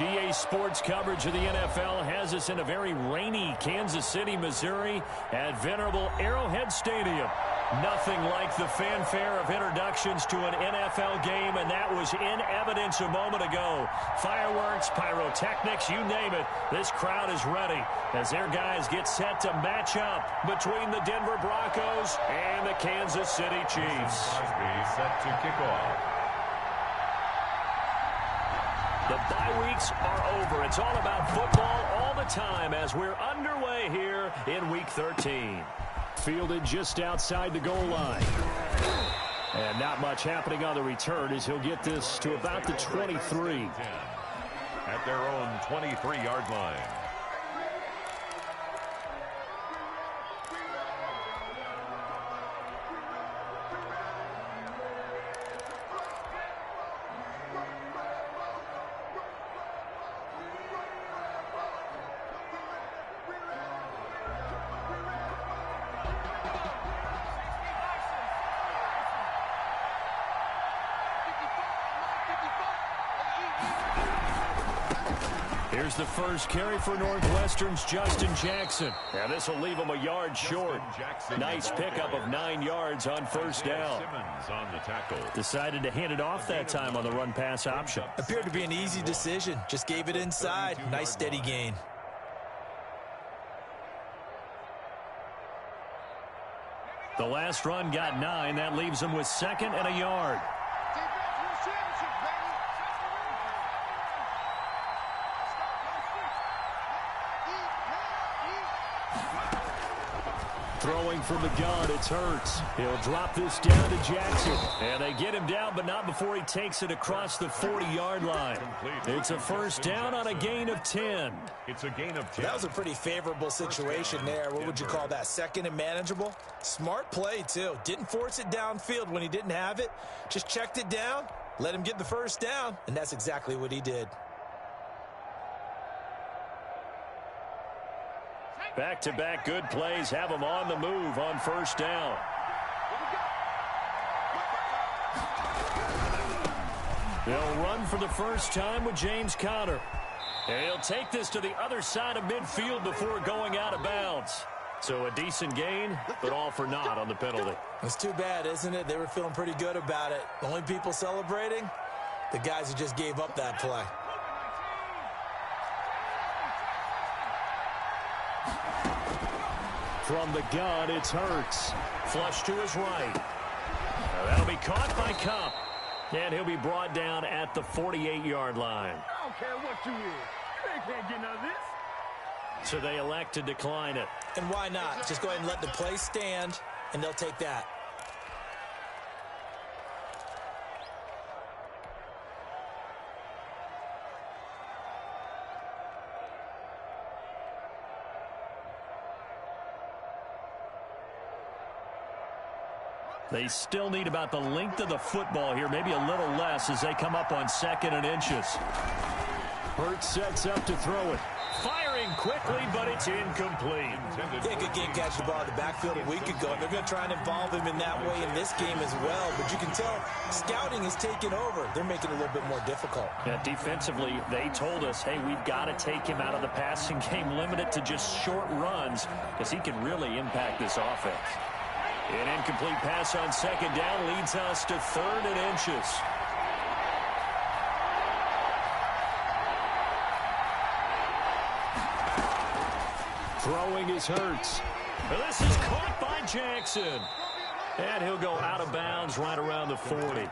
EA Sports coverage of the NFL has us in a very rainy Kansas City, Missouri at venerable Arrowhead Stadium. Nothing like the fanfare of introductions to an NFL game, and that was in evidence a moment ago. Fireworks, pyrotechnics, you name it. This crowd is ready as their guys get set to match up between the Denver Broncos and the Kansas City Chiefs. Set to kick off. The bye weeks are over. It's all about football all the time as we're underway here in Week 13. Fielded just outside the goal line. And not much happening on the return as he'll get this to about the 23. At their own 23-yard line. Here's the first carry for Northwestern's Justin Jackson. Now this will leave him a yard short. Nice pickup of 9 yards on first down. On the tackle. Decided to hand it off that time on the run-pass option. Appeared to be an easy decision. Just gave it inside. Nice steady gain. The last run got 9. That leaves him with 2nd and a yard. Throwing from the gun, it's Hurts. He'll drop this down to Jackson. And they get him down, but not before he takes it across the 40-yard line. It's a first down on a gain of 10. It's a gain of 10. That was a pretty favorable situation there. What would you call that? Second and manageable? Smart play, too. Didn't force it downfield when he didn't have it. Just checked it down, let him get the first down, and that's exactly what he did. Back-to-back good plays have him on the move on first down. They'll run for the first time with James Conner. And he'll take this to the other side of midfield before going out of bounds. So a decent gain, but all for naught on the penalty. It's too bad, isn't it? They were feeling pretty good about it. The only people celebrating, the guys who just gave up that play. From the gun, it's Hurts. Flush to his right. Now that'll be caught by Kupp. And he'll be brought down at the 48-yard line. I don't care what you is. You can't get none of this. So they elect to decline it. And why not? Just go ahead and let the play stand, and they'll take that. They still need about the length of the football here, maybe a little less as they come up on 2nd and inches. Hurts sets up to throw it. Firing quickly, but it's incomplete. They could get catch the ball in the backfield a week ago, and they're going to try and involve him in that way in this game as well. But you can tell scouting is taking over. They're making it a little bit more difficult. Yeah, defensively, they told us, hey, we've got to take him out of the passing game, limit it to just short runs, because he can really impact this offense. An incomplete pass on 2nd down leads us to 3rd and inches. Throwing is Hurts. This is caught by Jackson. And he'll go out of bounds right around the 40.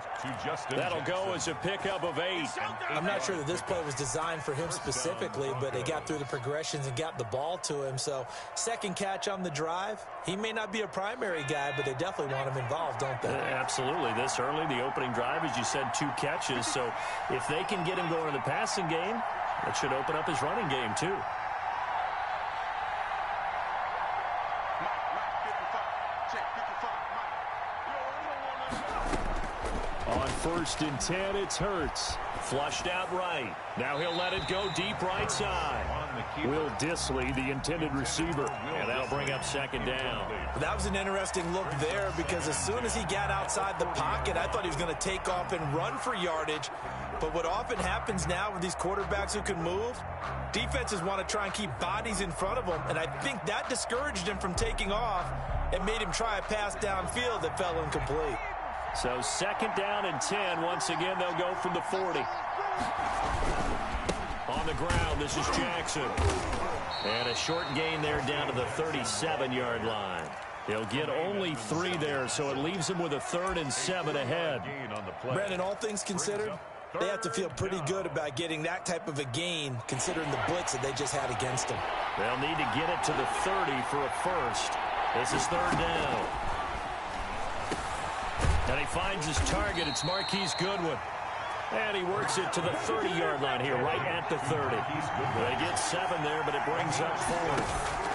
That'll go as a pickup of 8. I'm not sure that this play was designed for him specifically, but they got through the progressions and got the ball to him. So 2nd catch on the drive. He may not be a primary guy, but they definitely want him involved, don't they? Absolutely. This early, the opening drive, as you said, 2 catches. So if they can get him going in the passing game, that should open up his running game too. On 1st and 10, it's Hurts. Flushed out right. Now he'll let it go deep right side. Will Dissly, the intended receiver. And that'll bring up second down. That was an interesting look there because as soon as he got outside the pocket, I thought he was going to take off and run for yardage. But what often happens now with these quarterbacks who can move, defenses want to try and keep bodies in front of them. And I think that discouraged him from taking off and made him try a pass downfield that fell incomplete. So second down and 10. Once again, they'll go from the 40. On the ground, this is Jackson. And a short gain there down to the 37-yard line. He'll get only 3 there, so it leaves him with a 3rd and 7 ahead. Brandon, all things considered, they have to feel pretty good about getting that type of a gain considering the blitz that they just had against them. They'll need to get it to the 30 for a first. This is 3rd down. And he finds his target. It's Marquise Goodwin. And he works it to the 30-yard line here, right at the 30. They get 7 there, but it brings up 4th.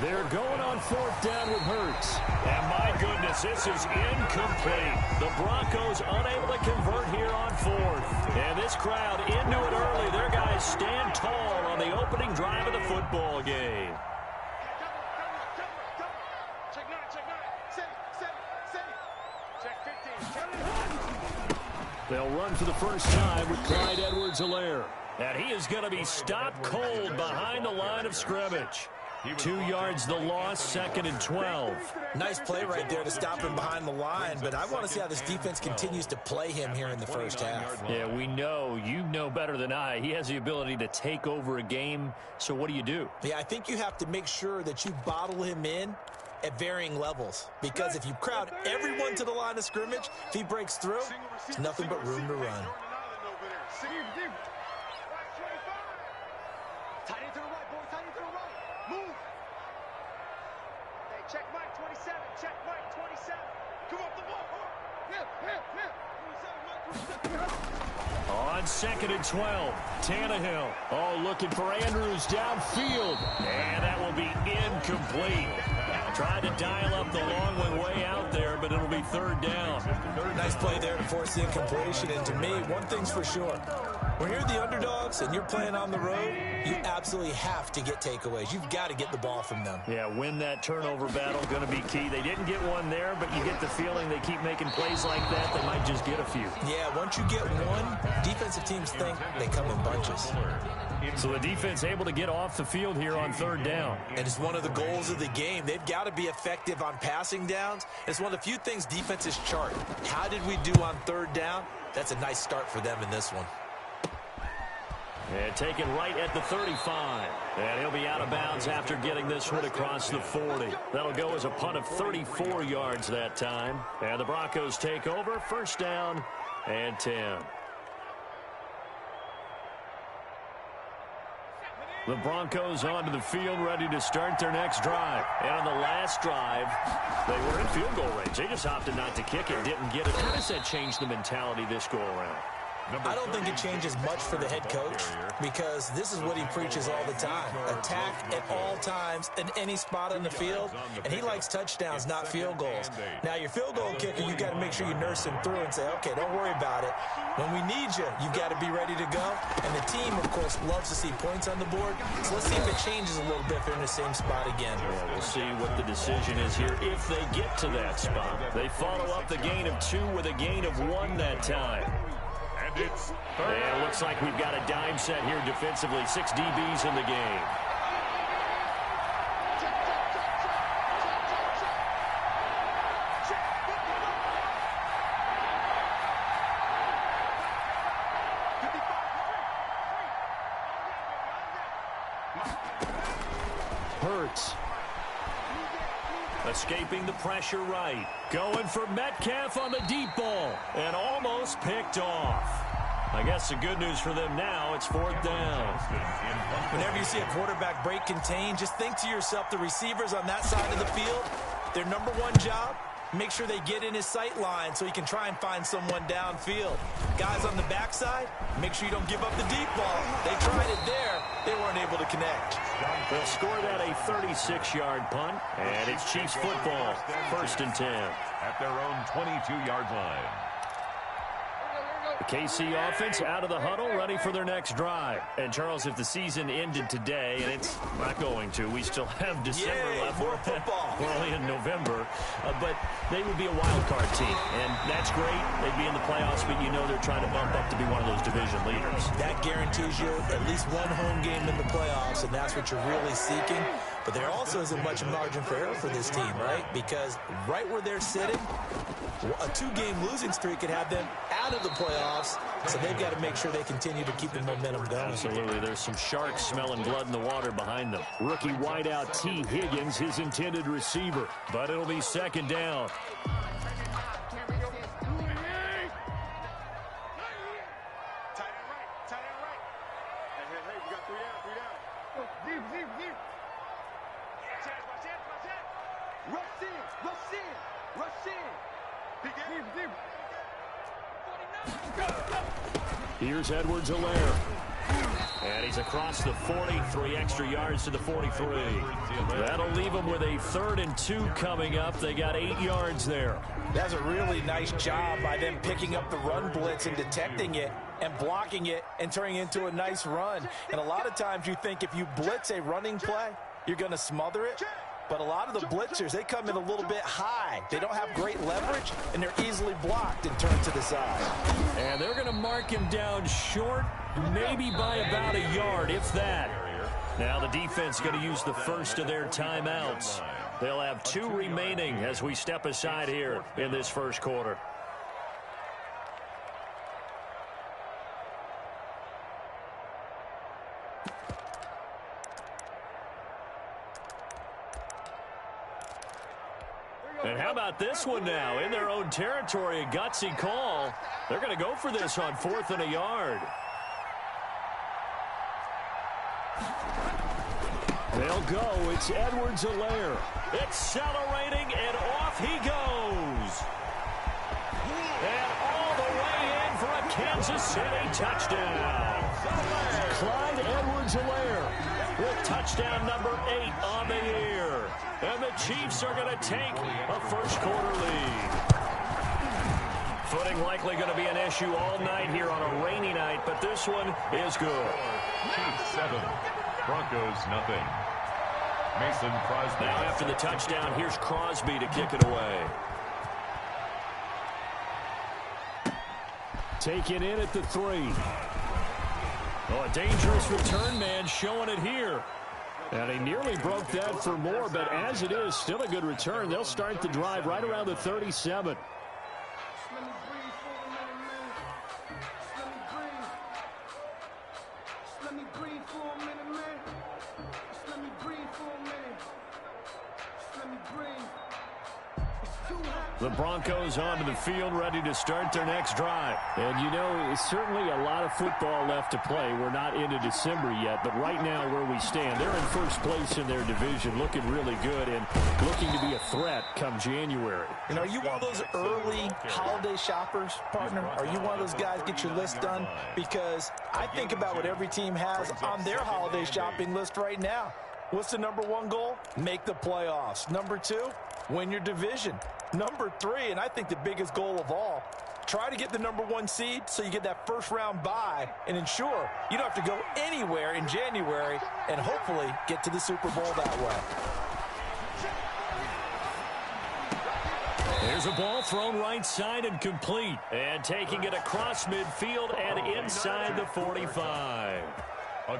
They're going on 4th down with Hurts. And my goodness, this is incomplete. The Broncos unable to convert here on 4th. And this crowd into it early. Their guys stand tall on the opening drive of the football game. They'll run for the first time with Clyde Edwards-Helaire. And he is going to be stopped cold behind the line of scrimmage. 2 yards the loss, 2nd and 12. Nice play right there to stop him behind the line, but I want to see how this defense continues to play him here in the first half. Yeah, we know. You know better than I. He has the ability to take over a game, so what do? Yeah, I think you have to make sure that you bottle him in at varying levels, because if you crowd everyone to the line of scrimmage, if he breaks through, it's nothing but room to run. Check Mike 27. Check Mike 27. Come up the ball. On 2nd and 12, Tannehill. Oh, looking for Andrews downfield. And that will be incomplete. Tried to dial up the long way out there, but it'll be 3rd down. Nice play there to force the incompletion. And to me, one thing's for sure. When you're the underdogs and you're playing on the road, you absolutely have to get takeaways. You've got to get the ball from them. Yeah, win that turnover battle, going to be key. They didn't get one there, but you get the feeling they keep making plays like that, they might just get a few. Yeah, once you get one, defensive teams think they come in bunches. So the defense able to get off the field here on 3rd down. And it's one of the goals of the game. They've got to be effective on passing downs. It's one of the few things defenses chart. How did we do on 3rd down? That's a nice start for them in this one. And taken right at the 35. And he'll be out of bounds after getting this one across the 40. That'll go as a punt of 34 yards that time. And the Broncos take over, 1st down and 10. The Broncos onto the field, ready to start their next drive. And on the last drive, they were in field goal range. They just opted not to kick it, didn't get it. How does that change the mentality this go-around? I don't think it changes much for the head coach because this is what he preaches all the time. Attack at all times in any spot on the field, and he likes touchdowns, not field goals. Now, your field goal kicker, you've got to make sure you nurse him through and say, okay, don't worry about it. When we need you, you've got to be ready to go. And the team, of course, loves to see points on the board. So let's see if it changes a little bit if they're in the same spot again. Yeah, we'll see what the decision is here if they get to that spot. They follow up the gain of 2 with a gain of 1 that time. And it looks like we've got a dime set here defensively. 6 DBs in the game. Hurts. Escaping the pressure right. Going for Metcalf on the deep ball. And almost picked off. I guess the good news for them now, it's 4th down. Whenever you see a quarterback break contain, just think to yourself, the receivers on that side of the field, their number one job, make sure they get in his sight line so he can try and find someone downfield. Guys on the backside, make sure you don't give up the deep ball. They tried it there. They weren't able to connect. They'll score that a 36-yard punt, and it's Chiefs football, 1st and 10. At their own 22-yard line. The KC offense out of the huddle, ready for their next drive. And, Charles, if the season ended today, and it's not going to, we still have December left. More football. We're only in November. But they would be a wild card team, and that's great. They'd be in the playoffs, but you know they're trying to bump up to be one of those division leaders. That guarantees you at least one home game in the playoffs, and that's what you're really seeking. But there also isn't much margin for error for this team, right? Because right where they're sitting, a 2-game losing streak could have them out of the playoffs, so they've got to make sure they continue to keep the momentum going. Absolutely. There's some sharks smelling blood in the water behind them. Rookie wideout T. Higgins, his intended receiver. But it'll be second down. Here's Edwards-Helaire. And he's across the 40, 3 extra yards to the 43. That'll leave him with a 3rd and 2 coming up. They got 8 yards there. That's a really nice job by them picking up the run blitz and detecting it and blocking it and turning it into a nice run. And a lot of times you think if you blitz a running play, you're going to smother it. But a lot of the blitzers, they come in a little bit high. They don't have great leverage, and they're easily blocked and turned to the side. And they're going to mark him down short, maybe by about a yard, if that. Now the defense going to use the first of their timeouts. They'll have 2 remaining as we step aside here in this first quarter. And how about this one now? In their own territory, a gutsy call. They're going to go for this on 4th and a yard. They'll go. It's Edwards-Helaire. Accelerating, and off he goes. And all the way in for a Kansas City touchdown. Clyde Edwards-Helaire with touchdown number 8 on the year. And the Chiefs are going to take a first-quarter lead. Footing likely going to be an issue all night here on a rainy night, but this one is good. Chiefs 7, Broncos nothing. Mason Crosby. Now after the touchdown, here's Crosby to kick it away. Taken in at the 3. Oh, a dangerous return man showing it here. And he nearly broke that for more, but as it is, still a good return. They'll start the drive right around the 37. The Broncos onto the field, ready to start their next drive. And, you know, it's certainly a lot of football left to play. We're not into December yet, but right now where we stand, they're in first place in their division, looking really good and looking to be a threat come January. And are you one of those early holiday shoppers, partner? Are you one of those guys get your list done? Because I think about what every team has on their holiday shopping list right now. What's the number 1 goal? Make the playoffs. Number 2, win your division. Number 3, and I think the biggest goal of all, try to get the number 1 seed so you get that first-round bye and ensure you don't have to go anywhere in January and hopefully get to the Super Bowl that way. There's a ball thrown right side and complete. And taking it across midfield and inside the 45.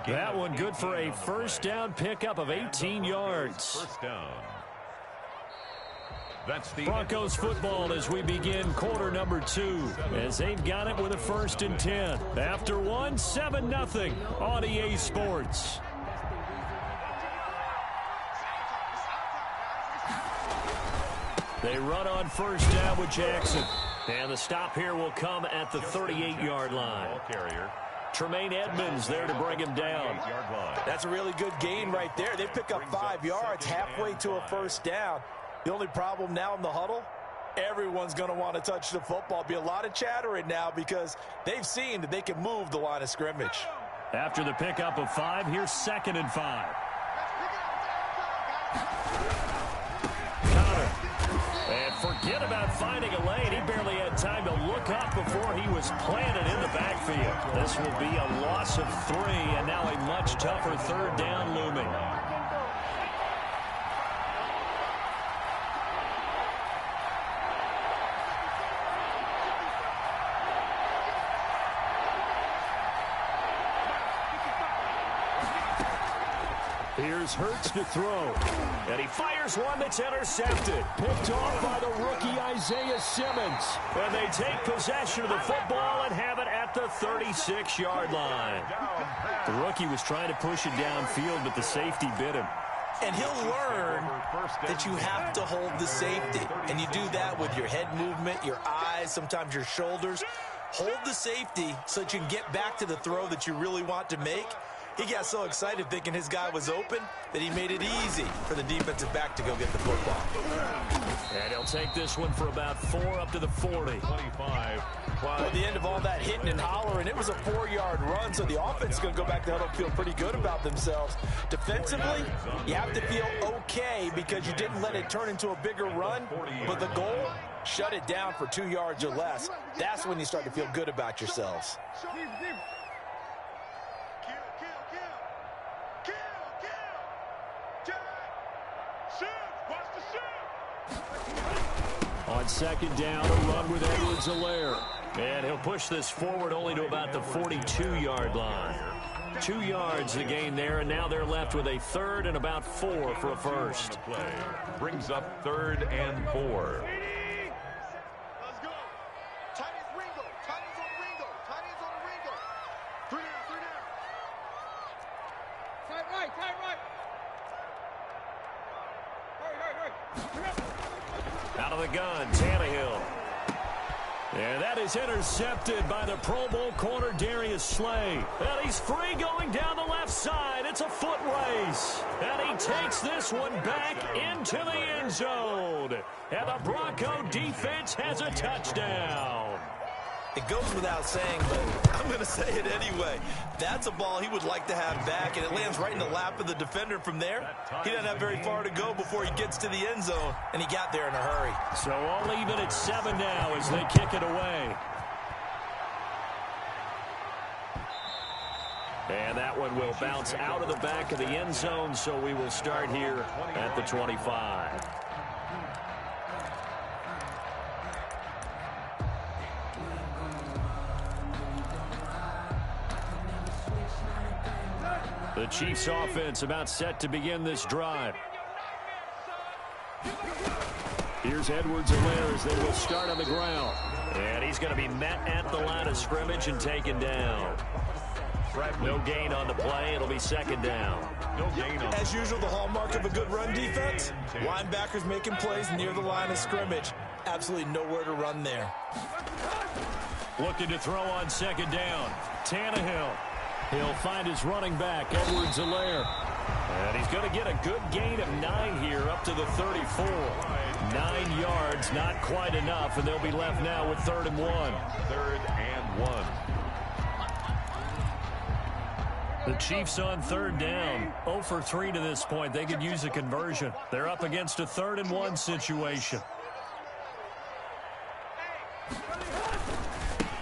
That one good for a first down pickup of 18 yards. First down. That's the Broncos football as we begin quarter number 2, as they've got it with a 1st and 10. After 1, 7-0 on EA Sports. They run on first down with Jackson. And the stop here will come at the 38-yard line. Ball carrier. Tremaine Edmonds there to bring him down. That's a really good gain right there. They pick up 5 yards halfway to a first down. The only problem now in the huddle, everyone's going to want to touch the football. Be a lot of chattering now because they've seen that they can move the line of scrimmage. After the pickup of 5, here's 2nd and 5. Connor And forget about finding a lane. He barely had time to look up before he was planted in the backfield. This will be a loss of 3, and now a much tougher third down looming. Here's Hurts to throw. And he fires one that's intercepted. Picked off by the rookie Isaiah Simmons. And they take possession of the football and have it at the 36-yard line. The rookie was trying to push it downfield, but the safety bit him. And he'll learn that you have to hold the safety. And you do that with your head movement, your eyes, sometimes your shoulders. Hold the safety so that you can get back to the throw that you really want to make. He got so excited thinking his guy was open that he made it easy for the defensive back to go get the football. And he'll take this one for about 4 up to the 40. 25. At the end of all that hitting and hollering, it was a 4-yard run, so the offense is going to go back to huddle and feel pretty good about themselves. Defensively, you have to feel okay because you didn't let it turn into a bigger run, but the goal, shut it down for 2 yards or less. That's when you start to feel good about yourselves. On second down, a run with Edwards-Helaire. And he'll push this forward only to about the 42-yard line. 2 yards the gain there, and now they're left with a third and about 4 for a first. Play brings up 3rd and 4. Let's go. Tight ends Ringo. Tight ends on Ringo. Tight ends on Ringo. 3 down. Tight right. Hurry. Out of the gun, Tannehill. And that is intercepted by the Pro Bowl corner, Darius Slay. And he's free going down the left side. It's a foot race. And he takes this one back into the end zone. And the Bronco defense has a touchdown. It goes without saying, but I'm going to say it anyway. That's a ball he would like to have back, and it lands right in the lap of the defender from there. He doesn't have very far to go before he gets to the end zone, and he got there in a hurry. So all even at 7 now as they kick it away. And that one will bounce out of the back of the end zone, so we will start here at the 25. The Chiefs offense about set to begin this drive. Here's Edwards-Helaire as they will start on the ground. And he's going to be met at the line of scrimmage and taken down. No gain on the play. It'll be second down. No gain on. As usual, the hallmark of a good run defense, linebackers making plays near the line of scrimmage. Absolutely nowhere to run there. Looking to throw on second down. Tannehill. He'll find his running back, Edwards-Helaire. And he's going to get a good gain of 9 here up to the 34. 9 yards, not quite enough, and they'll be left now with 3rd and 1. 3rd and 1. The Chiefs on 3rd down. 0 for 3 to this point. They could use a conversion. They're up against a 3rd and 1 situation.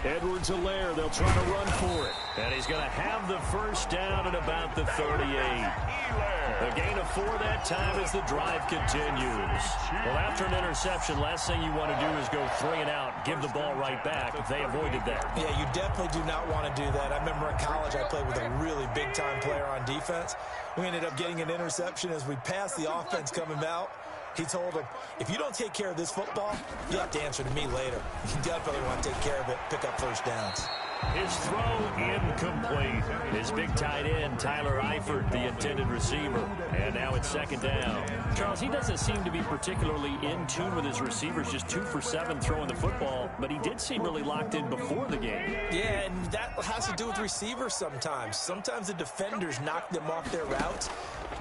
Edwards-Helaire, they'll try to run for it. And he's going to have the first down at about the 38. A gain of 4 that time as the drive continues. Well, after an interception, last thing you want to do is go 3 and out, give the ball right back. They avoided that. Yeah, you definitely do not want to do that. I remember in college I played with a really big-time player on defense. We ended up getting an interception as we passed the offense coming out. He told him, if you don't take care of this football, you'll have to answer to me later. You definitely want to take care of it, pick up first downs. His throw incomplete. His big tight end, Tyler Eifert, the intended receiver. And now it's second down. Charles, he doesn't seem to be particularly in tune with his receivers, just 2 for 7 throwing the football, but he did seem really locked in before the game. Yeah, and that has to do with receivers sometimes. Sometimes the defenders knock them off their routes,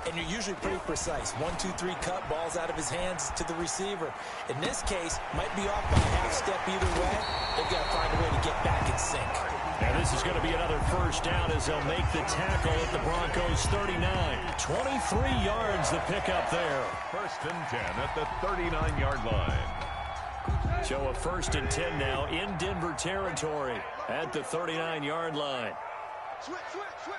and you're usually pretty precise. 1, 2, 3 cut, balls out of his hands to the receiver. In this case, might be off by a half step either way. They've got to find a way to get back in sync. And this is going to be another first down as they'll make the tackle at the Broncos 39. 23 yards the pickup there. First and 10 at the 39-yard line. So a first and 10 now in Denver territory at the 39-yard line. Switch, switch, switch.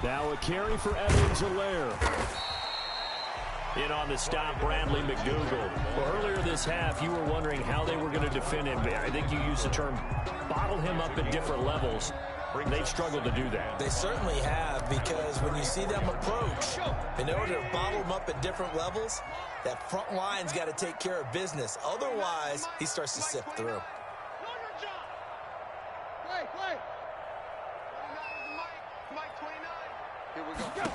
Now a carry for Edwards-Helaire. In on the stop, Bradley McDougald. Well, earlier this half, you were wondering how they were going to defend him. I think you used the term bottle him up at different levels. They've struggled to do that. They certainly have, because when you see them approach, in order to bottle him up at different levels, that front line's got to take care of business. Otherwise, he starts to sift through. Here we go.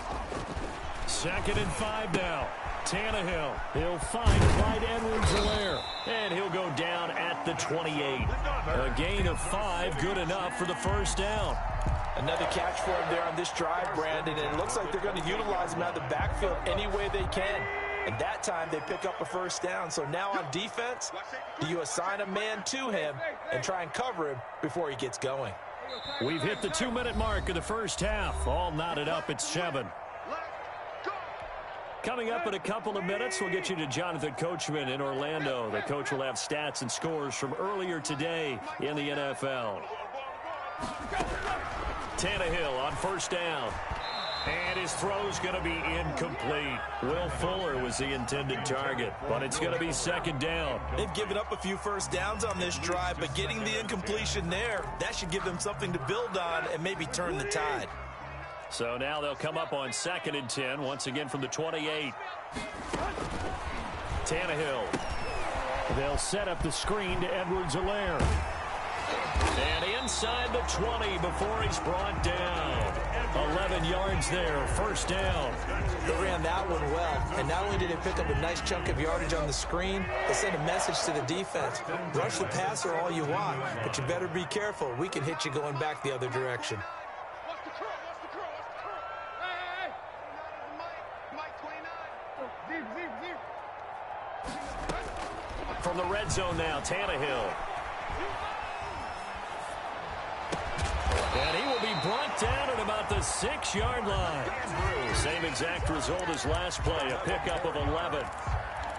2nd and 5 now. Tannehill. He'll find Clyde Edwards-Helaire. And he'll go down at the 28. A gain of 5, good enough for the first down. Another catch for him there on this drive, Brandon, and it looks like they're going to utilize him out of the backfield any way they can. And that time, they pick up a first down. So now on defense, do you assign a man to him and try and cover him before he gets going? We've hit the 2-minute mark of the first half. All knotted up at 7. Coming up in a couple of minutes, we'll get you to Jonathan Coachman in Orlando. The coach will have stats and scores from earlier today in the NFL. Tannehill on first down. And his throw's going to be incomplete. Will Fuller was the intended target, but it's going to be 2nd down. They've given up a few first downs on this drive, but getting the incompletion there, that should give them something to build on and maybe turn the tide. So now they'll come up on 2nd and 10, once again from the 28. Tannehill. They'll set up the screen to Edwards-Helaire. And inside the 20 before he's brought down. 11 yards there, first down. They ran that one well, and not only did they pick up a nice chunk of yardage on the screen, they sent a message to the defense. Rush the passer all you want, but you better be careful. We can hit you going back the other direction. What's the curl? What's the curl? What's the curl? Hey, hey, hey. Mike 29. From the red zone now, Tannehill. And he will be brought down at about the 6-yard line. Same exact result as last play, a pickup of 11.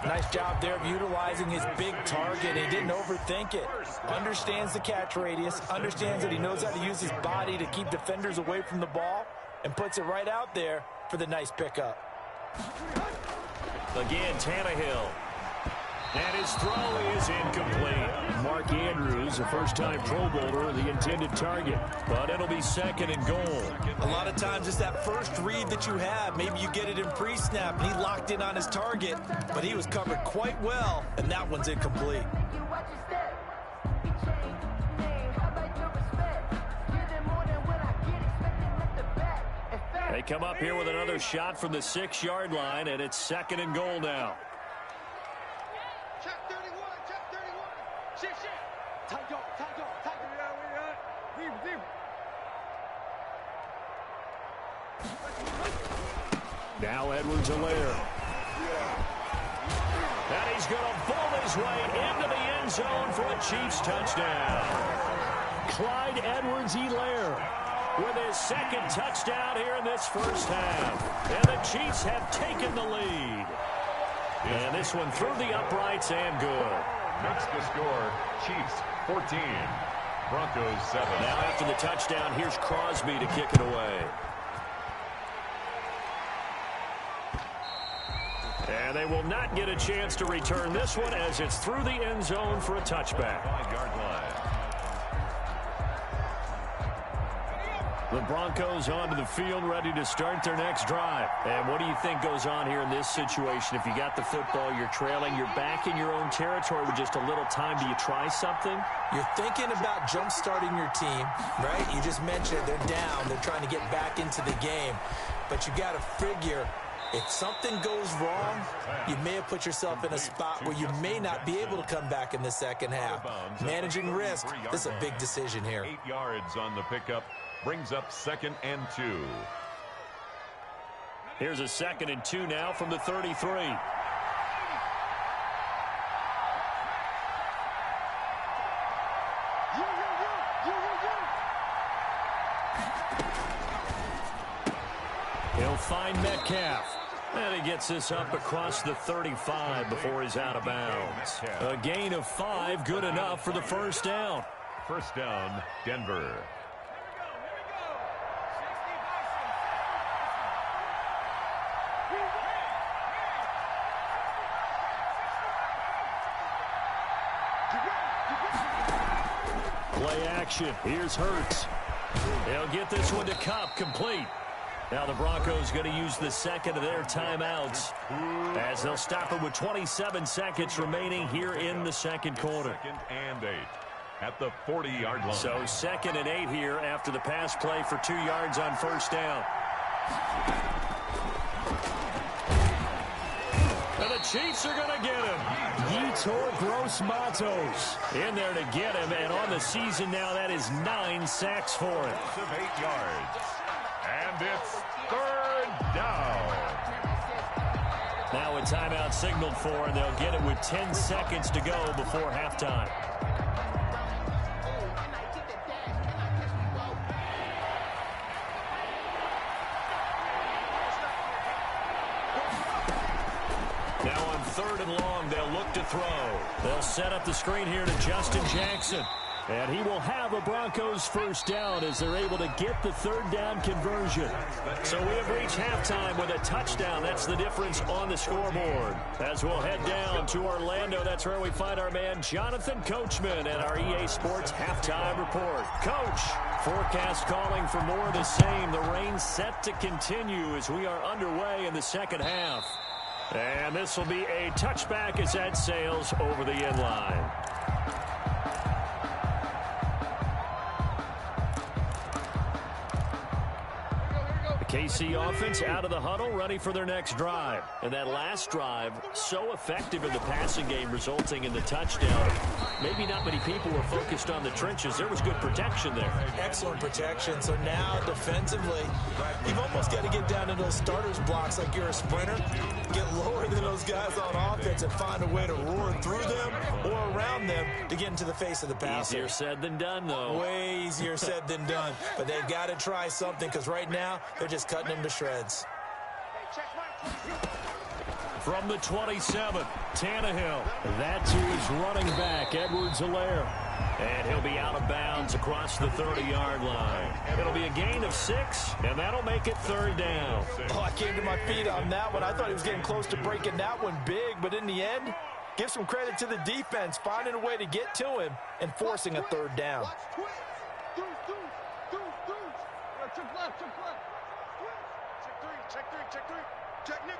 Nice job there of utilizing his big target. He didn't overthink it. Understands the catch radius, understands that he knows how to use his body to keep defenders away from the ball, and puts it right out there for the nice pickup. Again, Tannehill. And his throw is incomplete. Mark Andrews, a first-time Pro Bowler, the intended target. But it'll be 2nd and goal. A lot of times it's that first read that you have. Maybe you get it in pre-snap, and he locked in on his target, but he was covered quite well, and that one's incomplete. They come up here with another shot from the 6-yard line, and it's 2nd and goal now. Check 31, check 31. Shit, shit. Tight dog, tight dog, tight dog. Deep, deep. Now Edwards-Helaire. And he's going to bowl his way into the end zone for a Chiefs touchdown. Clyde Edwards-Helaire with his 2nd touchdown here in this first half. And the Chiefs have taken the lead. And this one through the uprights and good. Makes the score, Chiefs 14, Broncos 7. Now after the touchdown, here's Crosby to kick it away. And they will not get a chance to return this one as it's through the end zone for a touchback. 5-yard line. The Broncos onto the field, ready to start their next drive. And what do you think goes on here in this situation? If you got the football, you're trailing, you're back in your own territory with just a little time. Do you try something? You're thinking about jump-starting your team, right? You just mentioned they're down. They're trying to get back into the game. But you got to figure, if something goes wrong, you may have put yourself in a spot where you may not be able to come back in the second half. Managing risk, this is a big decision here. 8 yards on the pickup. Brings up 2nd and 2. Here's a 2nd and 2 now from the 33. find Metcalf. And he gets this up across the 35 before he's out of bounds. A gain of 5, good enough for the first down. First down, Denver. Play action. Here's Hurts. They'll get this one to Kupp, complete. Now the Broncos going to use the second of their timeouts as they'll stop it with 27 seconds remaining here in the second quarter. Second and 8 at the 40-yard line. So 2nd and 8 here after the pass play for 2 yards on first down. And the Chiefs are going to get him. Yetur Gross-Matos in there to get him. And on the season now, that is 9 sacks for him. 8 yards. And it's 3rd down. Now a timeout signaled for, and they'll get it with 10 seconds to go before halftime. Now on 3rd and long, they'll look to throw. They'll set up the screen here to Justin Jackson. And he will have a Broncos first down as they're able to get the 3rd down conversion. So we have reached halftime with a touchdown. That's the difference on the scoreboard. As we'll head down to Orlando, that's where we find our man Jonathan Coachman at our EA Sports Halftime Report. Coach, forecast calling for more of the same. The rain set to continue as we are underway in the second half. And this will be a touchback as that sails over the end line. KC offense out of the huddle, ready for their next drive. And that last drive, so effective in the passing game, resulting in the touchdown. Maybe not many people were focused on the trenches. There was good protection there. Excellent protection. So now, defensively, you've almost got to get down to those starters blocks like you're a sprinter. Get lower than those guys on offense and find a way to roar through them or around them to get into the face of the passer. Easier said than done, though. Way easier said than done. But they've got to try something because right now, they're just cutting him to shreds. From the 27, Tannehill. That's who's running back, Edwards-Helaire. And he'll be out of bounds across the 30-yard line. It'll be a gain of 6, and that'll make it 3rd down. Oh, I came to my feet on that one. I thought he was getting close to breaking that one big, but in the end, give some credit to the defense, finding a way to get to him and forcing a 3rd down. Check 3. Check nickel.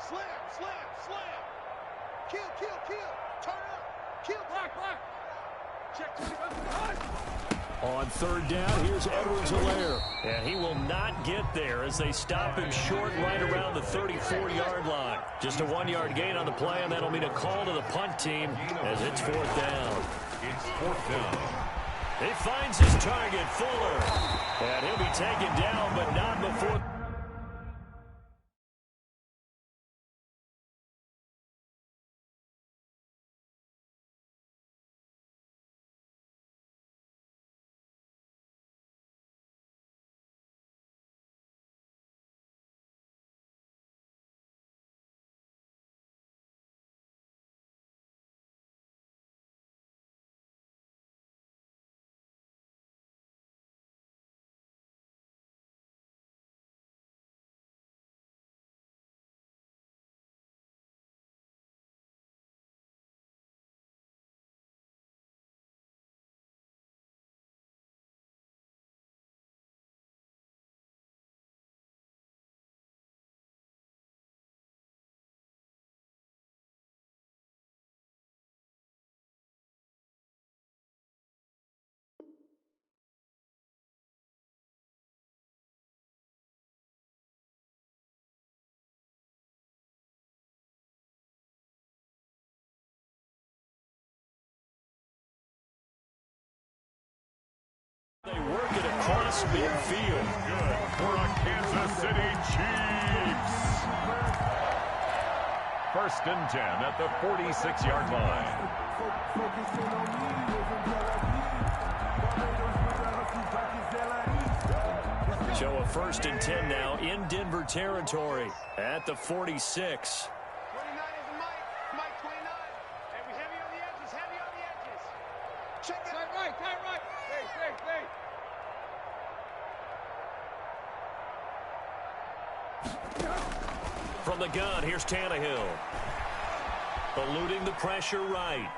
Slam. Kill. Turn up. Kill. Block. Check 3. On 3rd down, here's Edwards-Helaire. And he will not get there as they stop him short right around the 34-yard line. Just a 1-yard gain on the play, and that'll mean a call to the punt team as it's 4th down. It's 4th down. He finds his target, Fuller. And he'll be taken down, but not before... They work it across midfield. Good for a Kansas City Chiefs. 1st and 10 at the 46-yard line. So a 1st and 10 now in Denver territory at the 46. 29 is Mike. Mike 29. Hey, we heavy on the edges. Heavy on the edges. Check it. Tight right. Tight right. Hey. From the gun, here's Tannehill. Eluding the pressure right.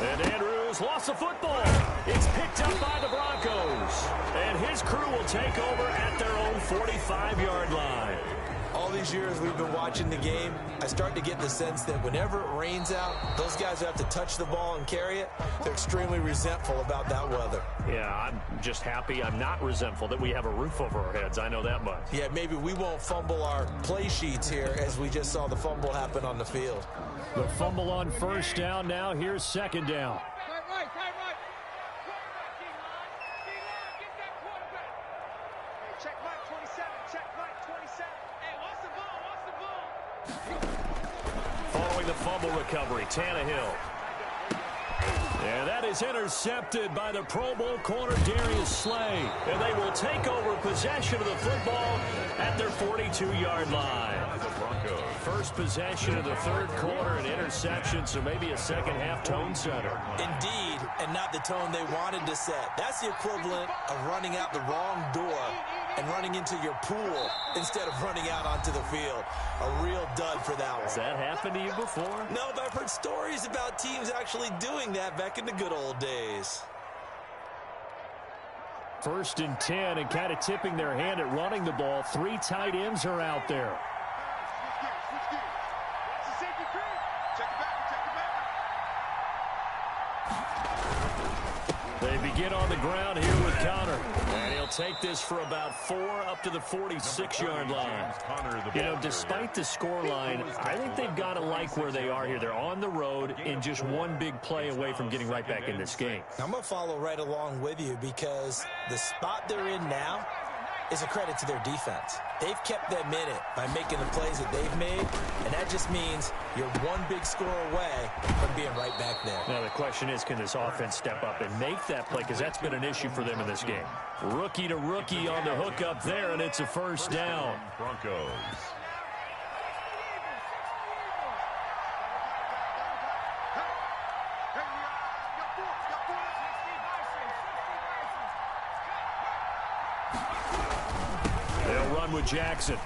And Andrews lost the football. It's picked up by the Broncos. And his crew will take over at their own 45-yard line. All these years we've been watching the game, I start to get the sense that whenever it rains out, those guys who have to touch the ball and carry it, they're extremely resentful about that weather. Yeah, I'm just happy I'm not resentful that we have a roof over our heads. I know that much. Yeah, maybe we won't fumble our play sheets here as we just saw the fumble happen on the field. The fumble on 1st down now. Here's 2nd down. Tight right. Get that quarterback. Hey, check Mike 27. Check Mike 27. Hey, what's the ball? Following the fumble recovery, Tannehill. And that is intercepted by the Pro Bowl corner Darius Slay. And they will take over possession of the football at their 42-yard line. First possession of the 3rd quarter, an interception, so maybe a second-half tone setter. Indeed, and not the tone they wanted to set. That's the equivalent of running out the wrong door and running into your pool instead of running out onto the field. A real dud for that one. Has that happened to you before? No, but I've heard stories about teams actually doing that back in the good old days. 1st and 10, and kind of tipping their hand at running the ball. 3 tight ends are out there. Switch gears. Watch the safety crew. Check it back. They begin on the ground here with Connor. And he'll take this for about 4 up to the 46-yard line. You know, despite the scoreline, I think they've got to like where they are here. They're on the road and just one big play away from getting right back in this game. I'm going to follow right along with you because the spot they're in now is a credit to their defense. They've kept them in it by making the plays that they've made, and that just means you're one big score away from being right back there. Now, the question is, can this offense step up and make that play? Because that's been an issue for them in this game. Rookie to rookie on the hook up there, and it's a 1st down. Broncos. They'll run with Jackson.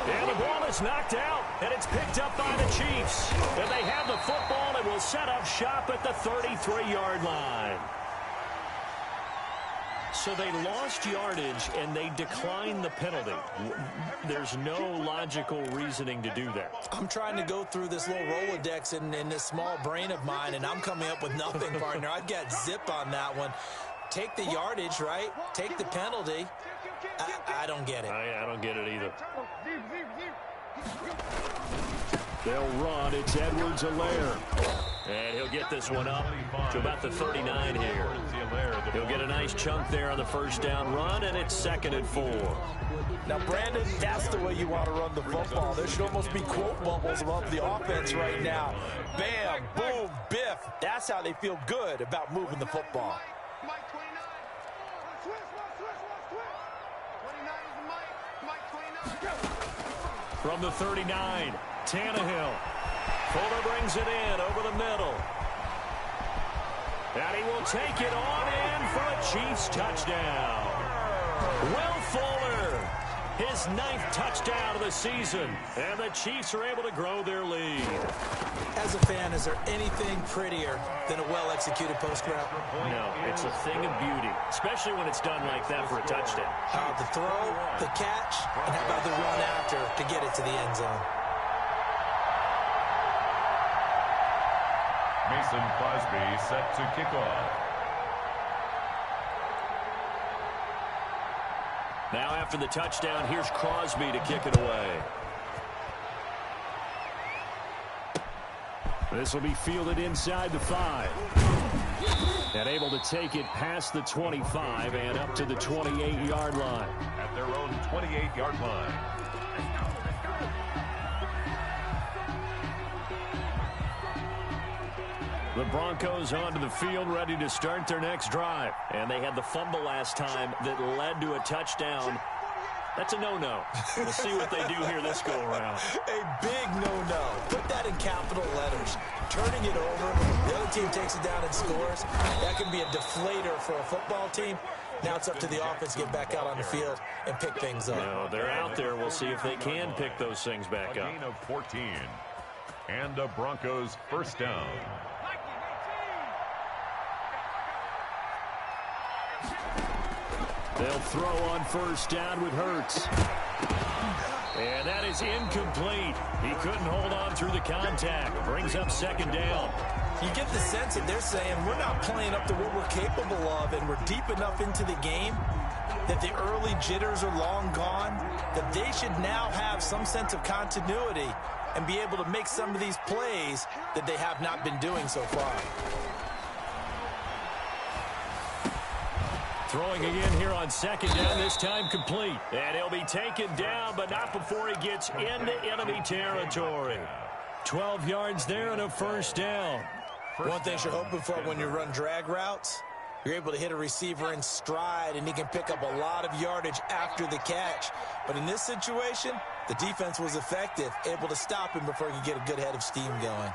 And the ball is knocked out, and it's picked up by the Chiefs. And they have the football and will set up shop at the 33-yard line. So they lost yardage, and they declined the penalty. There's no logical reasoning to do that. I'm trying to go through this little Rolodex in this small brain of mine, and I'm coming up with nothing, partner. I've got zip on that one. Take the yardage, right? Take the penalty. I don't get it. I don't get it either. They'll run. It's Edwards-Helaire. And he'll get this one up to about the 39 here. He'll get a nice chunk there on the 1st down run, and it's 2nd and 4. Now, Brandon, that's the way you want to run the football. There should almost be quote bubbles above the offense right now. Bam, boom, biff. That's how they feel good about moving the football. Mike 29. Switch. 29 is Mike. Mike 29. From the 39, Tannehill. Fuller brings it in over the middle. And he will take it on in for a Chiefs touchdown. Will Fuller, his 9th touchdown of the season. And the Chiefs are able to grow their lead. As a fan, is there anything prettier than a well-executed post route? No, it's a thing of beauty, especially when it's done like that for a touchdown. The throw, the catch, and how about the run after to get it to the end zone? Mason Crosby set to kick off. Now after the touchdown, here's Crosby to kick it away. This will be fielded inside the 5. And able to take it past the 25 and up to the 28-yard line. At their own 28-yard line. The Broncos onto the field, ready to start their next drive. And they had the fumble last time that led to a touchdown. That's a no-no. We'll see what they do here this go-around. A big no-no. Put that in capital letters. Turning it over, the other team takes it down and scores. That can be a deflator for a football team. Now it's up to the offense to get back out on the field and pick things up. No, they're out there. We'll see if they can pick those things back up. A gain of 14. And the Broncos first down. They'll throw on first down with Hurts. And that is incomplete. He couldn't hold on through the contact. Brings up second down. You get the sense that they're saying we're not playing up to what we're capable of, and we're deep enough into the game that the early jitters are long gone, that they should now have some sense of continuity and be able to make some of these plays that they have not been doing so far. Throwing again here on second down, this time complete. And he'll be taken down, but not before he gets into enemy territory. 12 yards there and a first down. One thing you're hoping for when you run drag routes, you're able to hit a receiver in stride, and he can pick up a lot of yardage after the catch. But in this situation, the defense was effective, able to stop him before he could get a good head of steam going.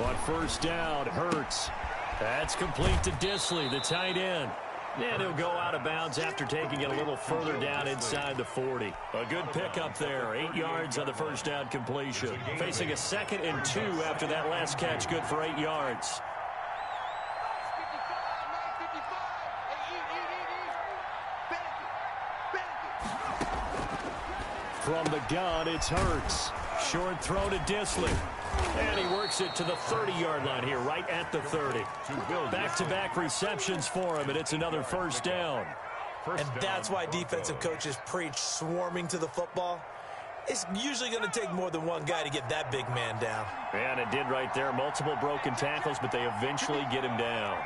On first down, Hurts. That's complete to Disley, the tight end. And he'll go out of bounds after taking it a little further down inside the 40. A good pickup there. 8 yards on the first down completion. Facing a 2nd and 2 after that last catch. Good for 8 yards. From the gun, it's Hurts. Short throw to Disley. And he works it to the 30-yard line here, right at the 30. Back-to-back receptions for him, and it's another first down. And that's why defensive coaches preach swarming to the football. It's usually going to take more than one guy to get that big man down. And it did right there. Multiple broken tackles, but they eventually get him down.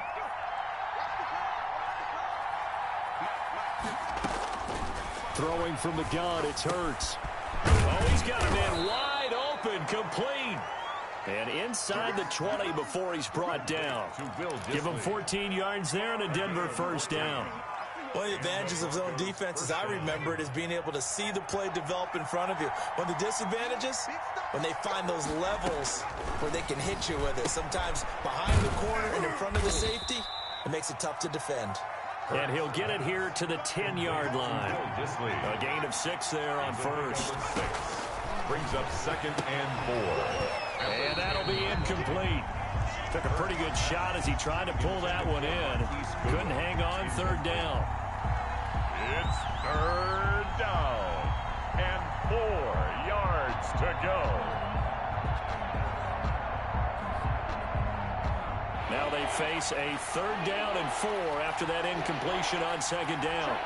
Throwing from the gun, it's Hurts. Oh, he's got a man wide open, complete. And inside the 20 before he's brought down. Give him 14 yards there and a Denver first down. One of the advantages of zone defense, as I remember it, is being able to see the play develop in front of you. One of the disadvantages, when they find those levels where they can hit you with it. Sometimes behind the corner and in front of the safety, it makes it tough to defend. And he'll get it here to the 10-yard line. A gain of 6 there on first. Brings up 2nd and 4. And that'll be incomplete. Took a pretty good shot as he tried to pull that one in. Couldn't hang on, 3rd down. It's 3rd down. And 4 yards to go. Now they face a 3rd down and 4 after that incompletion on 2nd down.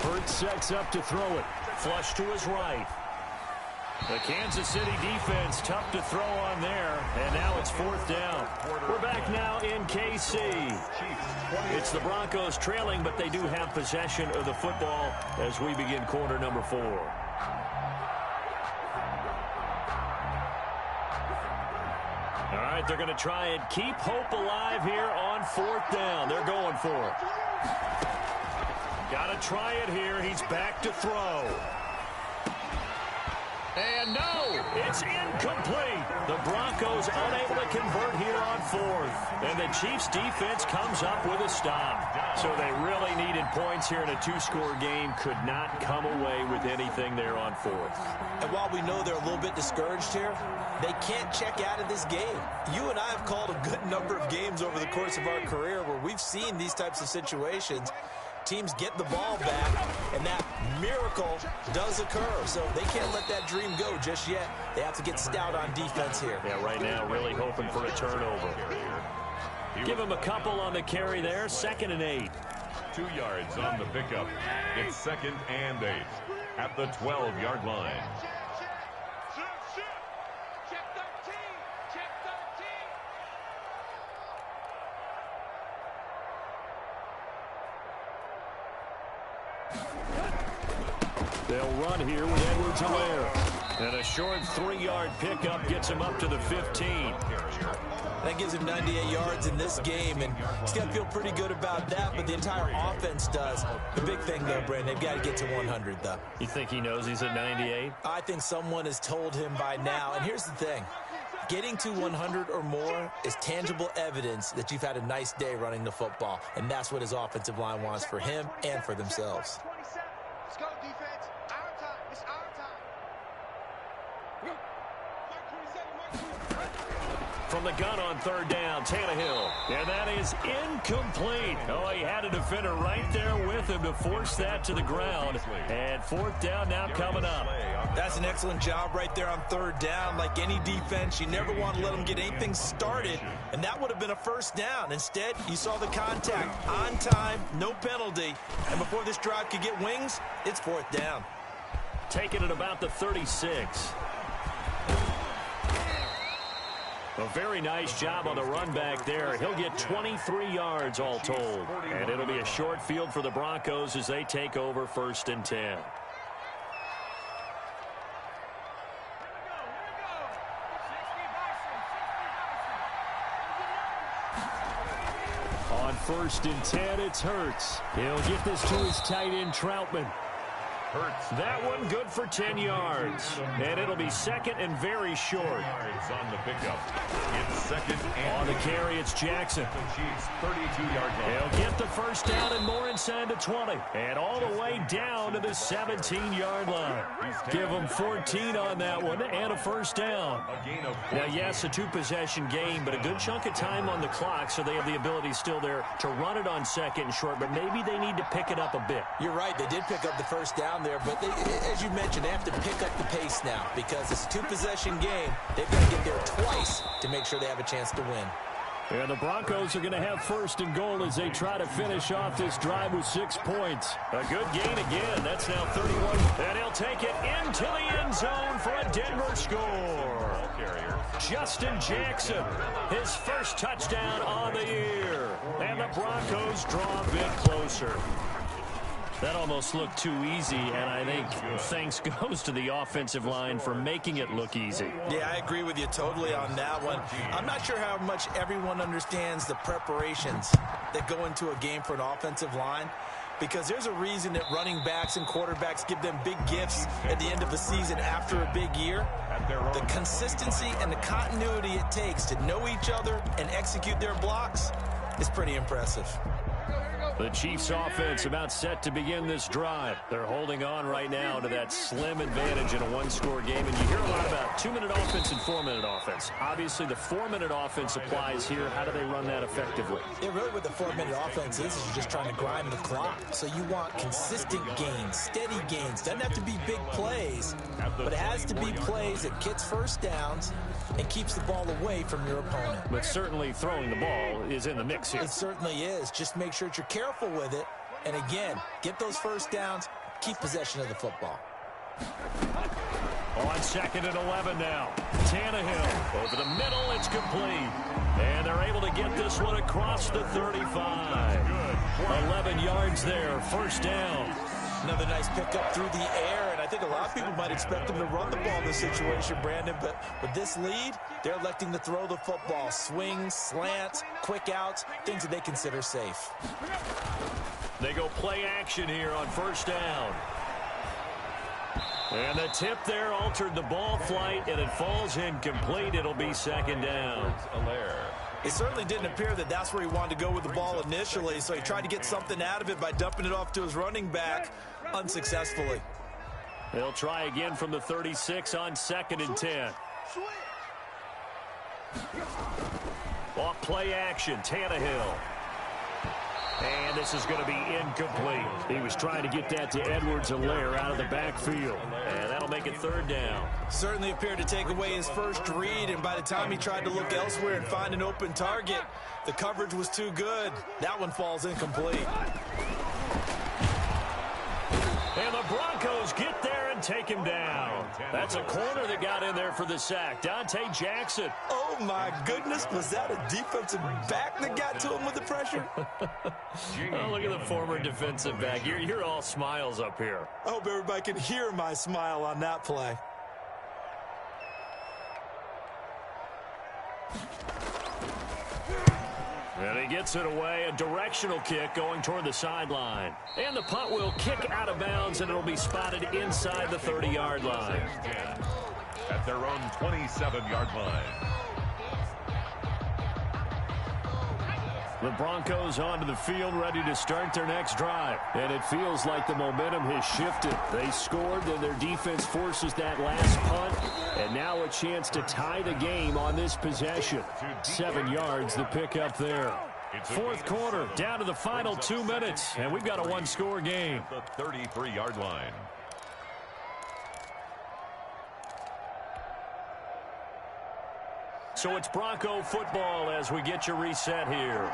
Hurts sets up to throw it. Flush to his right. The Kansas City defense tough to throw on there. And now it's 4th down. We're back now in KC. It's the Broncos trailing, but they do have possession of the football as we begin quarter number 4. All right, they're going to try and keep hope alive here on 4th down. They're going for it. Got to try it here. He's back to throw. And no, it's incomplete. The Broncos unable to convert here on 4th. And the Chiefs defense comes up with a stop. So they really needed points here in a 2-score game. Could not come away with anything there on 4th. And while we know they're a little bit discouraged here, they can't check out of this game. You and I have called a good number of games over the course of our career where we've seen these types of situations. Teams get the ball back, and that miracle does occur. So they can't let that dream go just yet. They have to get stout on defense here. Yeah, right now really hoping for a turnover. Give him a couple on the carry there. 2nd and 8. 2 yards on the pickup. It's 2nd and 8 at the 12-yard line. They'll run here with Edwards-Helaire. And a short 3-yard pickup gets him up to the 15. That gives him 98 yards in this game, and he's got to feel pretty good about that, but the entire offense does. The big thing, though, Brandon, they've got to get to 100, though. You think he knows he's at 98? I think someone has told him by now, and here's the thing. Getting to 100 or more is tangible evidence that you've had a nice day running the football, and that's what his offensive line wants for him and for themselves. Let's go, defense. Our time. It's our time. From the gun on 3rd down, Tannehill. And that is incomplete. Oh, he had a defender right there with him to force that to the ground. And 4th down now coming up. That's an excellent job right there on 3rd down. Like any defense, you never want to let them get anything started, and that would have been a 1st down. Instead, you saw the contact on time, no penalty, and before this drive could get wings, it's 4th down. Taking it about the 36. A very nice job on the run back there. He'll get 23 yards all told. And it'll be a short field for the Broncos as they take over 1st and 10. On 1st and 10, it's Hurts. He'll get this to his tight end, Troutman. That one good for 10 yards. And it'll be 2nd and very short. On the pickup. It's 2nd and on the carry, it's Jackson. The Chiefs 32-yard line. He'll get the 1st down and more inside the 20. And all the way down to the 17-yard line. Give them 14 on that one and a 1st down. Now, yes, a 2-possession game, but a good chunk of time on the clock, so they have the ability still there to run it on 2nd and short, but maybe they need to pick it up a bit. You're right. They did pick up the 1st down there, but they, as you mentioned, they have to pick up the pace now because it's a 2-possession game. They've got to get there twice to make sure they have a chance to win. And the Broncos are going to have 1st and goal as they try to finish off this drive with 6 points. A good gain again. That's now 31. And he'll take it into the end zone for a Denver score. Justin Jackson, his 1st touchdown on the year. And the Broncos draw a bit closer. That almost looked too easy, and I think thanks goes to the offensive line for making it look easy. Yeah, I agree with you totally on that one. I'm not sure how much everyone understands the preparations that go into a game for an offensive line, because there's a reason that running backs and quarterbacks give them big gifts at the end of the season after a big year. The consistency and the continuity it takes to know each other and execute their blocks is pretty impressive. The Chiefs offense about set to begin this drive. They're holding on right now to that slim advantage in a 1-score game. And you hear a lot about 2-minute offense and 4-minute offense. Obviously, the 4-minute offense applies here. How do they run that effectively? Yeah, really what the 4-minute offense is you're just trying to grind the clock. So you want consistent gains, steady gains. Doesn't have to be big plays, but it has to be plays that gets 1st downs and keeps the ball away from your opponent. But certainly throwing the ball is in the mix here. It certainly is. Just make sure that you're careful with it. And again, get those 1st downs, keep possession of the football. On 2nd and 11 now. Tannehill over the middle, it's complete. And they're able to get this one across the 35. 11 yards there, 1st down. Another nice pickup through the air, and I think a lot of people might expect them to run the ball in this situation, Brandon, but with this lead, they're electing to throw the football. Swings, slants, quick outs, things that they consider safe. They go play action here on 1st down. And the tip there altered the ball flight, and it falls incomplete. It'll be 2nd down. It certainly didn't appear that that's where he wanted to go with the ball initially, so he tried to get something out of it by dumping it off to his running back unsuccessfully. They'll try again from the 36 on 2nd and 10. Off play action, Tannehill. And this is going to be incomplete. He was trying to get that to Edwards-Helaire out of the backfield. And that'll make it 3rd down. Certainly appeared to take away his first read, and by the time he tried to look elsewhere and find an open target, the coverage was too good. That one falls incomplete. And the Broncos get there and take him down. That's a corner that got in there for the sack. Dante Jackson. Oh, my goodness. Was that a defensive back that got to him with the pressure? Oh, look at the former defensive back. You're all smiles up here. I hope everybody can hear my smile on that play. And he gets it away, a directional kick going toward the sideline. And the punt will kick out of bounds, and it'll be spotted inside the 30-yard line. At their own 27-yard line. The Broncos onto the field, ready to start their next drive. And it feels like the momentum has shifted. They scored, then their defense forces that last punt. And now a chance to tie the game on this possession. 7 yards, the pickup there. Fourth quarter, down to the final 2 minutes. And we've got a one-score game. The 33-yard line. So it's Bronco football as we get you reset here.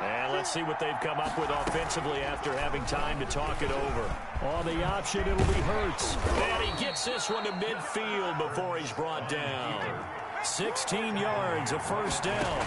And let's see what they've come up with offensively after having time to talk it over. On the option, it'll be Hurts. And he gets this one to midfield before he's brought down. 16 yards, a first down.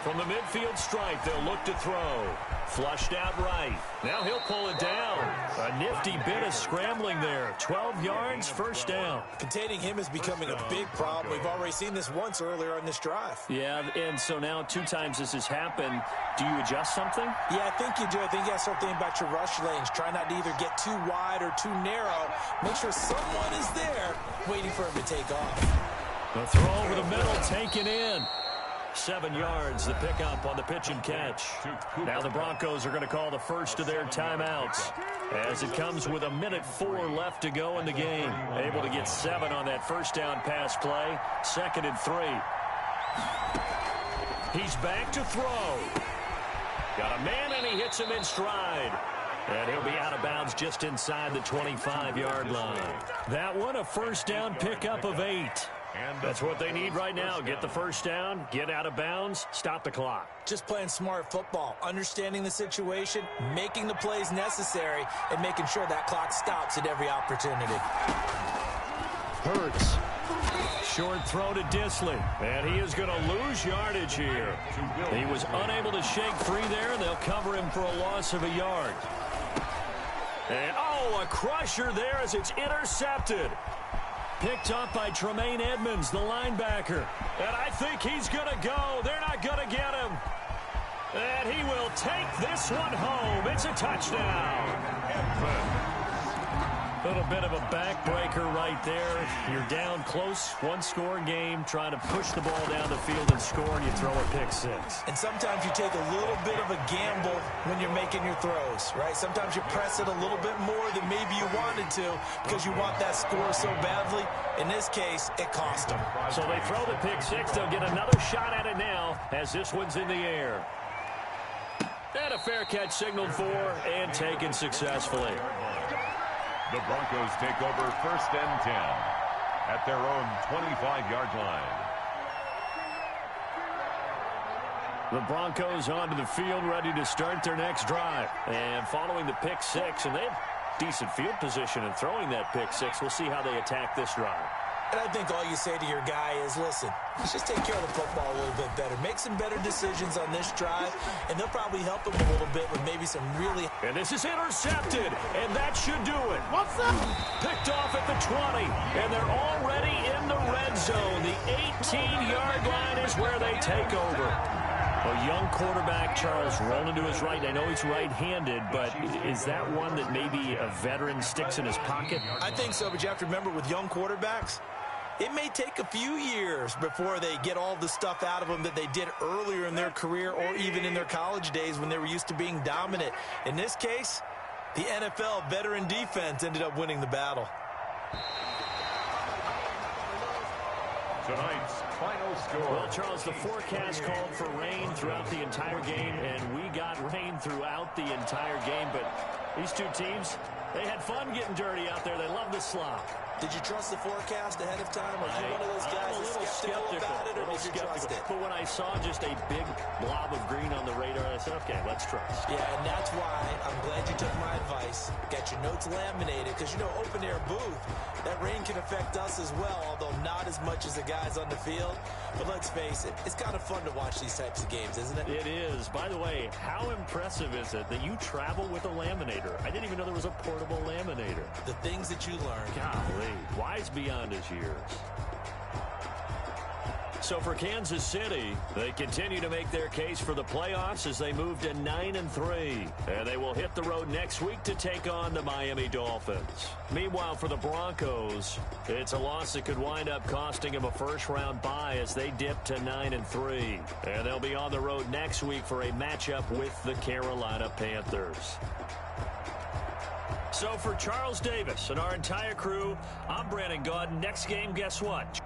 From the midfield stripe, they'll look to throw. Flushed out right. Now he'll pull it down. A nifty bit of scrambling there. 12 yards, first down. Containing him is becoming a big problem. We've already seen this once earlier on this drive. Yeah, and so now 2 times this has happened. Do you adjust something? Yeah, I think you do. I think you got to start thinking about your rush lanes. Try not to either get too wide or too narrow. Make sure someone is there waiting for him to take off. The throw over the middle, taken in. 7 yards, the pickup on the pitch and catch. Now the Broncos are going to call the first of their timeouts as it comes with 1:04 left to go in the game. Able to get 7 on that first down pass play. 2nd and 3. He's back to throw. Got a man, and he hits him in stride. And he'll be out of bounds just inside the 25-yard line. That one, a first down pickup of 8. That's what they need right now. Get the first down, get out of bounds, stop the clock. Just playing smart football, understanding the situation, making the plays necessary, and making sure that clock stops at every opportunity. Hurts. Short throw to Disley. And he is going to lose yardage here. He was unable to shake free there, and they'll cover him for a loss of a yard. And, oh, a crusher there as it's intercepted. Picked up by Tremaine Edmonds, the linebacker. And I think he's going to go. They're not going to get him. And he will take this one home. It's a touchdown. A little bit of a backbreaker right there. You're down close, one-score game, trying to push the ball down the field and score, and you throw a pick 6. And sometimes you take a little bit of a gamble when you're making your throws, right? Sometimes you press it a little bit more than maybe you wanted to because you want that score so badly. In this case, it cost them. So they throw the pick 6. They'll get another shot at it now as this one's in the air. And a fair catch signaled for and taken successfully. The Broncos take over 1st and 10 at their own 25-yard line. The Broncos onto the field, ready to start their next drive. And following the pick 6, and they have decent field position in throwing that pick 6. We'll see how they attack this drive. And I think all you say to your guy is, listen, let's just take care of the football a little bit better. Make some better decisions on this drive, and they'll probably help him a little bit with maybe some really... And this is intercepted, and that should do it. What's up? Picked off at the 20, and they're already in the red zone. The 18-yard line is where they take over. A young quarterback, Charles, rolling to his right. I know he's right-handed, but is that one that maybe a veteran sticks in his pocket? I think so, but you have to remember with young quarterbacks, it may take a few years before they get all the stuff out of them that they did earlier in their career or even in their college days when they were used to being dominant. In this case, the NFL veteran defense ended up winning the battle. Tonight's final score. Well, Charles, the forecast called for rain throughout the entire game, and we got rain throughout the entire game. But these two teams, they had fun getting dirty out there. They love the slop. Did you trust the forecast ahead of time? Are you one of those guys that's skeptical about it, or did you trust it? But when I saw just a big blob of green on the radar, I said, okay, let's trust. Yeah, and that's why I'm glad you took my advice. nice. Got your notes laminated because, you know, open-air booth, that rain can affect us as well, although not as much as the guys on the field. But let's face it, it's kind of fun to watch these types of games, isn't it? It is. By the way, how impressive is it that you travel with a laminator? I didn't even know there was a portable laminator. The things that you learn. Golly, wise beyond his years. So for Kansas City, they continue to make their case for the playoffs as they move to 9-3. And they will hit the road next week to take on the Miami Dolphins. Meanwhile, for the Broncos, it's a loss that could wind up costing them a first-round bye as they dip to 9-3. And they'll be on the road next week for a matchup with the Carolina Panthers. So for Charles Davis and our entire crew, I'm Brandon Gaudin. Next game, guess what?